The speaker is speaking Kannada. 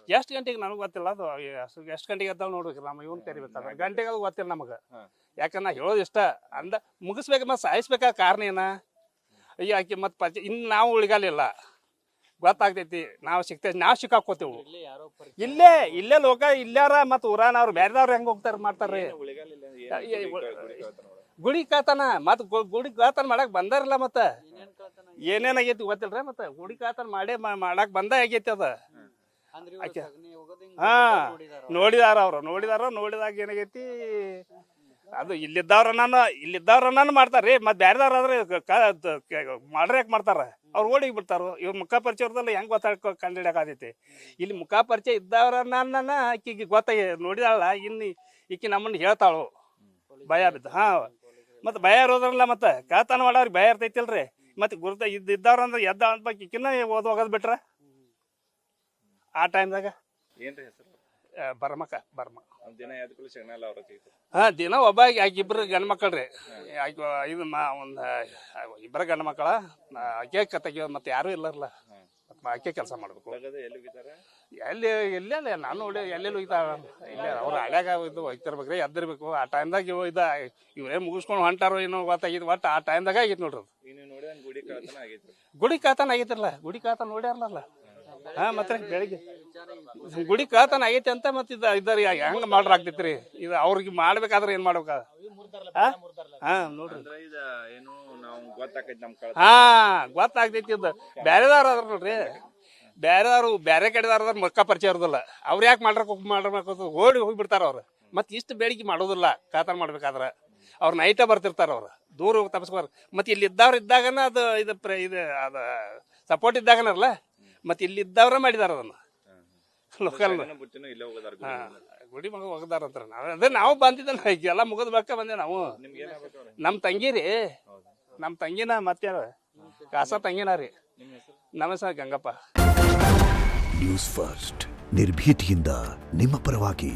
ಎಷ್ಟು ಗಂಟೆಗೆ ನನಗೆ ಗೊತ್ತಿಲ್ಲ ಅದು ಎಷ್ಟು ಗಂಟೆಗೆ ಎದ್ದಾವ ನೋಡ್ಬೇಕು ನಮ್ಮ ಇವನು ತೆರಿಬೇಕಾದ್ರೆ ಗಂಟೆಗೆ ಗೊತ್ತಿಲ್ಲ ನಮಗೆ ಯಾಕಂದ್ರೆ ನಾ ಹೇಳೋದು ಇಷ್ಟ ಅಂದ ಮುಗಿಸ್ಬೇಕು ಮತ್ತೆ ಸಾಯಿಸ್ಬೇಕಾದ ಕಾರಣ ಏನ ಅಯ್ಯ ಆಕೆ ಮತ್ತೆ ಇನ್ನು ನಾವು ಉಳಿಗಾಲಿಲ್ಲ ಗೊತ್ತಾಗ್ತೈತಿ ನಾವು ಸಿಗ್ತೈತಿ ನಾವು ಸಿಕ್ಕಾಕೋತೇವು ಇಲ್ಲೇ ಲೋಕ ಇಲ್ಲಾರ ಮತ್ತು ಊರಾನವ್ರು ಬೇರೆದವ್ರು ಹೆಂಗೆ ಹೋಗ್ತಾರೆ ಮಾಡ್ತಾರ್ರಿ ಗುಡಿ ಕಾತನ ಮತ್ತು ಗುಡಿ ಕಾತನ ಮಾಡಕ್ ಬಂದಾರಲ್ಲ ಮತ್ತೆ ಏನೇನಾಗೈತಿ ಗೊತ್ತಿಲ್ರಿ ಮತ್ತೆ ಗುಡಿ ಕಾತನ ಮಾಡಕ್ ಬಂದ ಆಗೈತಿ ಅದ ಹಾ ನೋಡಿದಾರ ನೋಡಿದಾಗ ಏನಾಗೈತಿ ಅದು ಇಲ್ಲಿದ್ದವ್ರನ್ನ ಮಾಡ್ತಾರ್ರಿ ಮತ್ತೆ ಬೇರೆದವ್ರಾದ್ರೆ ಮಾಡ್ರ್ಯಾಕ್ ಮಾಡ್ತಾರ ಅವ್ರು ಓಡಿಗೆ ಬಿಡ್ತಾರ ಇವ್ರ ಮುಖ ಪರಿಚಯದಲ್ಲ ಹೆಂಗ್ ಕಂಡಿಡಕಾದೈತಿ ಇಲ್ಲಿ ಮುಖ ಪರಿಚಯ ಇದ್ದವ್ರನ್ನ ಆಕಿಗೆ ಗೊತ್ತಾಗಿ ನೋಡಿದಾಳ ಇನ್ನು ಈಕಿ ನಮ್ಮನ್ನ ಹೇಳ್ತಾಳು ಭಯ ಬಿದ್ದ ಹಾ ಮತ್ತೆ ಭಯ ಇರೋದ್ರಲ್ಲ ಮತ್ತೆ ಕಾತಾನ ಮಾಡೋರಿಗೆ ಭಯ ಇರ್ತೈತಿಲ್ರಿ ಮತ್ತೆ ಗುರುತ ಇದ್ದವ್ರಂದ್ರೆ ಎದ್ದ ಅಂತ ಈಕಿನ್ನ ಹೋಗೋದ್ ಬಿಟ್ರ ಆ ಟೈಮ್ದಾಗ ಬರ್ಮ ಹಾ ದಿನ ಒಬ್ಬ ಆಕೆ ಇಬ್ರು ಗಂಡ ಮಕ್ಕಳ್ರಿ ಆಕೆ ಇದು ಒಂದು ಇಬ್ಬರ ಗಂಡ ಮಕ್ಕಳ ಆಕೆ ತೆಗಿಯೋದು ಮತ್ತೆ ಯಾರು ಇಲ್ಲರಲ್ಲ ಆಕೆ ಕೆಲಸ ಮಾಡ್ಬೇಕು ಎಲ್ಲೇ ನಾನು ನೋಡಿ ಎಲ್ಲೆಲ್ಲಿ ಹೋಗ್ತಾ ಇಲ್ಲೇ ಅವ್ರು ಹಳ್ಯಾಗ ಇದು ಹೋಗ್ತಿರ್ಬೇಕ್ರಿ ಎದ್ದಿರ್ಬೇಕು ಆ ಟೈಮ್ದಾಗ ಇವ್ರೇನು ಮುಗಿಸ್ಕೊಂಡು ಹೊಂಟಾರೋ ಏನೋ ಗೊತ್ತಾಗಿದ್ದು ಒಟ್ಟು ಆ ಟೈಮ್ದಾಗ ಆಗೈತಿ ನೋಡ್ರಿ ಗುಡಿ ಕಾತನ ಆಗೈತಿರಲ್ಲ ಗುಡಿ ಕಾತನ ನೋಡ್ಯಾರಲ್ಲ ಹಾ ಮತ್ತೆ ಬೆಳಿಗ್ಗೆ ಗುಡಿ ಕಾತನ ಆಗೈತಿ ಅಂತ ಮತ್ತೆ ಇದಾರಿ ಹೆಂಗ ಮಾಡ್ರಾಗ್ತೈತ್ರಿ ಇದು ಅವ್ರಿಗೆ ಮಾಡ್ಬೇಕಾದ್ರೆ ಏನ್ ಮಾಡ್ಬೇಕ ಹಾ ನೋಡ್ರಿ ಹಾ ಗೊತ್ತಾಗ್ತೈತಿ ಇದು ಬ್ಯಾರೆದವ್ರು ಅದ್ರ ನೋಡ್ರಿ ಬೇರೆ ಕಡೆದವ್ರ ಮಕ್ಕ ಪರಿಚಯ ಇರೋದಿಲ್ಲ ಅವ್ರು ಯಾಕೆ ಮಾಡ್ಬೇಕು ಓಡಿ ಹೋಗ್ಬಿಡ್ತಾರ ಅವ್ರು ಮತ್ತೆ ಇಷ್ಟು ಬೇಡಿಕೆ ಮಾಡೋದಿಲ್ಲ ಕಾತನ ಮಾಡ್ಬೇಕಾದ್ರ ಅವ್ರ ನೈಟ ಬರ್ತಿರ್ತಾರ ಅವ್ರು ದೂರ ಹೋಗಿ ತಪ್ಪಿಸ್ಕೋರ್ ಮತ್ತೆ ಇಲ್ಲಿ ಇದ್ದವ್ರು ಇದ್ದಾಗನ ಅದು ಇದು ಅದು ಸಪೋರ್ಟ್ ಇದ್ದಾಗನಲ್ಲ ಮತ್ತೆ ಇಲ್ಲಿ ಇದ್ದವ್ರ ಮಾಡಿದಾರ ಅದನ್ನ ಲೋಕಲ್ ಗುಡಿ ಮಗ ಹೋಗದಾರ ಅಂತ ಅದೇ ನಾವು ಬಂದಿದ್ದ ಎಲ್ಲ ಮುಗಿದ್ ಬಕ್ಕ ಬಂದೆ ನಾವು ನಮ್ ತಂಗಿರಿ ನಮ್ ತಂಗಿನ ಮತ್ತೆ ಕಾಸ ತಂಗಿನ ರೀ ನಮ್ಮ ಹೆಸರು ಗಂಗಪ್ಪ. ನ್ಯೂಸ್ ಫಸ್ಟ್ ನಿರ್ಭೀತಿಯಿಂದ ನಿಮ್ಮ ಪರವಾಗಿ.